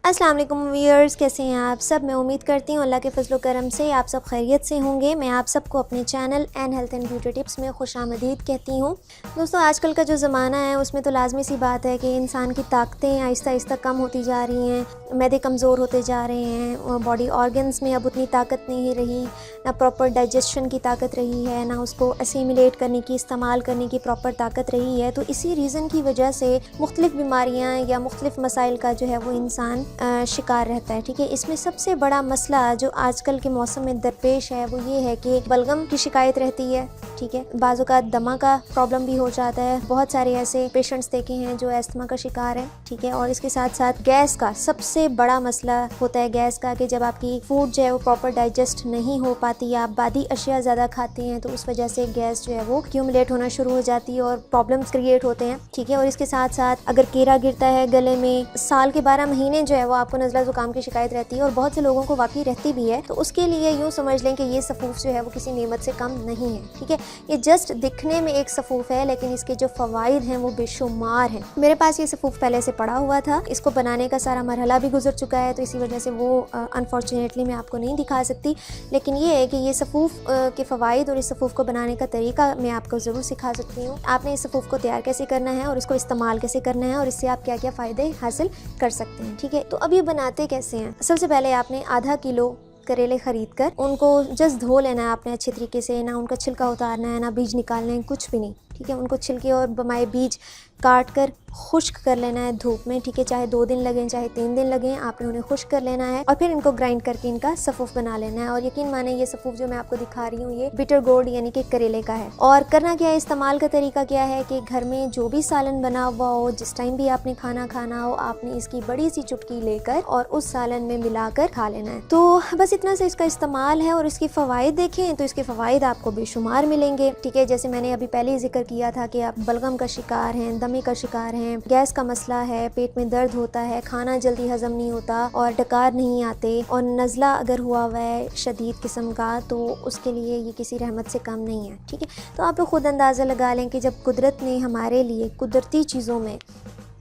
अस्सलाम वालेकुम व्यूअर्स, कैसे हैं आप सब। मैं उम्मीद करती हूँ अल्लाह के फजल करम से आप सब खैरियत से होंगे। मैं आप सबको अपने channel and health and beauty tips में खुशामदीद कहती हूँ। दोस्तों, आजकल का जो ज़माना है उसमें तो लाजमी सी बात है कि इंसान की ताकतें आहिस्ता आहिस्ता कम होती जा रही हैं, मैदे कमज़ोर होते जा रहे हैं, बॉडी ऑर्गन्स में अब उतनी ताकत नहीं रही, ना प्रॉपर डाइजेशन की ताकत रही है, ना उसको असीमिलेट करने की, इस्तेमाल करने की प्रॉपर ताकत रही है। तो इसी रीज़न की वजह से मुख्तलिफ़ बीमारियाँ या मुख्तलिफ़ मसाइल का जो है वो इंसान शिकार रहता है। ठीक है, इसमें सबसे बड़ा मसला जो आजकल के मौसम में दरपेश है वो ये है कि बलगम की शिकायत रहती है। ठीक है, बाज़ औक़ात दमा का प्रॉब्लम भी हो जाता है। बहुत सारे ऐसे पेशेंट्स देखे हैं जो अस्थमा का शिकार है। ठीक है, और इसके साथ साथ गैस का सबसे बड़ा मसला होता है गैस का, कि जब आपकी फूड जो है वो प्रॉपर डाइजेस्ट नहीं हो पाती, आप बादी अशिया ज़्यादा खाते हैं तो उस वजह से गैस जो है वो एक्यूमुलेट होना शुरू हो जाती है और प्रॉब्लम्स क्रिएट होते हैं। ठीक है, और इसके साथ साथ अगर कीड़ा गिरता है गले में, साल के 12 महीने जो है वो आपको नज़ला ज़ुकाम की शिकायत रहती है और बहुत से लोगों को वाकई रहती भी है। तो उसके लिए यूँ समझ लें कि ये सफूफ जो है वो किसी नेमत से कम नहीं है। ठीक है, ये जस्ट दिखने में एक सफूफ है लेकिन इसके जो फ़वाइद हैं वो बेशुमार हैं। मेरे पास ये सफूफ पहले से पड़ा हुआ था, इसको बनाने का सारा मरहला भी गुजर चुका है, तो इसी वजह से वो अनफॉर्चुनेटली मैं आपको नहीं दिखा सकती। लेकिन ये है कि ये सफूफ के फ़वाइद और इस सफूफ को बनाने का तरीका मैं आपको ज़रूर सिखा सकती हूँ। आपने इस सफूफ को तैयार कैसे करना है और इसको इस्तेमाल कैसे करना है और इससे आप क्या क्या फ़ायदे हासिल कर सकते हैं। ठीक है, तो अब ये बनाते कैसे हैं। सबसे पहले आपने आधा किलो करेले ख़रीद कर उनको जस्ट धो लेना है आपने अच्छे तरीके से, ना उनका छिलका उतारना है, ना बीज निकालना है, कुछ भी नहीं। ठीक है, उनको छिलके और बमाए बीज काट कर खुश्क कर लेना है धूप में। ठीक है, चाहे 2 दिन लगें चाहे 3 दिन लगें, आपने उन्हें खुश्क कर लेना है और फिर इनको ग्राइंड करके इनका सफूफ बना लेना है। और यकीन माने ये सफूफ जो मैं आपको दिखा रही हूँ ये बिटर गोर्ड यानी कि करेले का है। और करना क्या है, इस्तेमाल का तरीका क्या है कि घर में जो भी सालन बना हुआ हो, जिस टाइम भी आपने खाना खाना हो, आपने इसकी बड़ी सी चुटकी लेकर और उस सालन में मिलाकर खा लेना है। तो बस इतना से इसका इस्तेमाल है। और इसके फ़वाइद देखें तो इसके फ़वाइद आपको बेशुमार मिलेंगे। ठीक है, जैसे मैंने अभी पहले ही जिक्र किया था कि आप बलगम का शिकार हैं, दमे का शिकार हैं, गैस का मसला है, पेट में दर्द होता है, खाना जल्दी हजम नहीं होता और डकार नहीं आते, और नज़ला अगर हुआ हुआ है शदीद किस्म का, तो उसके लिए ये किसी रहमत से कम नहीं है। ठीक है, तो आप लोग खुद अंदाज़ा लगा लें कि जब कुदरत ने हमारे लिए कुदरती चीज़ों में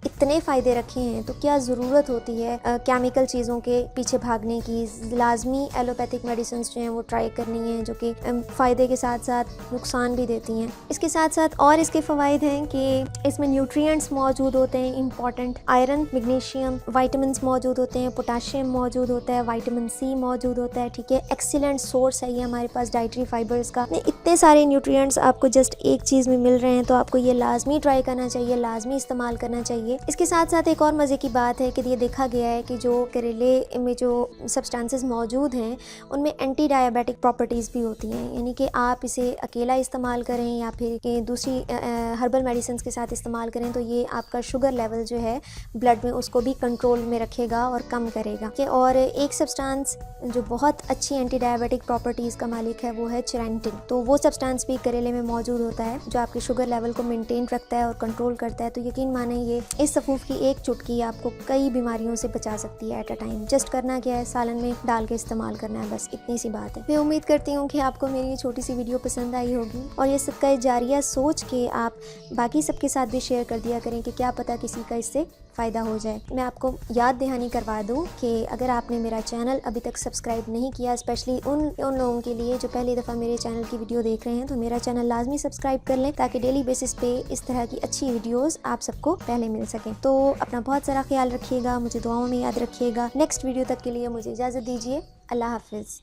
इतने फ़ायदे रखे हैं तो क्या ज़रूरत होती है केमिकल चीज़ों के पीछे भागने की। लाजमी एलोपैथिक मेडिसिन जो हैं वो ट्राई करनी है, जो कि फ़ायदे के साथ साथ नुकसान भी देती हैं। इसके साथ साथ और इसके फ़वाइद हैं कि इसमें न्यूट्रिएंट्स मौजूद होते हैं इंपॉर्टेंट, आयरन, मैग्नीशियम, वाइटामिन्स मौजूद होते हैं, पोटाशियम मौजूद होता है, विटामिन सी मौजूद होता है। ठीक है, एक्सीलेंट सोर्स है ये हमारे पास डाइटरी फाइबर्स का। इतने सारे न्यूट्रिएंट्स आपको जस्ट एक चीज़ में मिल रहे हैं, तो आपको ये लाजमी ट्राई करना चाहिए, लाजमी इस्तेमाल करना चाहिए। इसके साथ साथ एक और मज़े की बात है कि ये देखा गया है कि जो करेले में जो सब्सटेंसेस मौजूद हैं उनमें एंटी डायबिटिक प्रॉपर्टीज़ भी होती हैं। यानी कि आप इसे अकेला इस्तेमाल करें या फिर कि दूसरी हर्बल मेडिसिन के साथ इस्तेमाल करें तो ये आपका शुगर लेवल जो है ब्लड में उसको भी कंट्रोल में रखेगा और कम करेगा। और एक सब्सटेंस जो बहुत अच्छी एंटी डायबिटिक प्रॉपर्टीज़ का मालिक है वो है चिरैंटिन। तो वो सब्सटेंस भी करेले में मौजूद होता है जो आपके शुगर लेवल को मेनटेन रखता है और कंट्रोल करता है। तो यकीन माने ये इस सफूफ की एक चुटकी आपको कई बीमारियों से बचा सकती है एट अ टाइम। जस्ट करना क्या है, सालन में डाल के इस्तेमाल करना है, बस इतनी सी बात है। मैं उम्मीद करती हूँ कि आपको मेरी ये छोटी सी वीडियो पसंद आई होगी और ये सदका जारिया सोच के आप बाकी सबके साथ भी शेयर कर दिया करें कि क्या पता किसी का इससे फ़ायदा हो जाए। मैं आपको याद दहानी करवा दूँ कि अगर आपने मेरा चैनल अभी तक सब्सक्राइब नहीं किया, स्पेशली उन लोगों के लिए जो पहली दफ़ा मेरे चैनल की वीडियो देख रहे हैं, तो मेरा चैनल लाजमी सब्सक्राइब कर लें ताकि डेली बेसिस पे इस तरह की अच्छी वीडियोस आप सबको पहले मिल सकें। तो अपना बहुत सारा ख्याल रखिएगा, मुझे दुआओं में याद रखिएगा। नेक्स्ट वीडियो तक के लिए मुझे इजाज़त दीजिए। अल्लाह हाफिज़।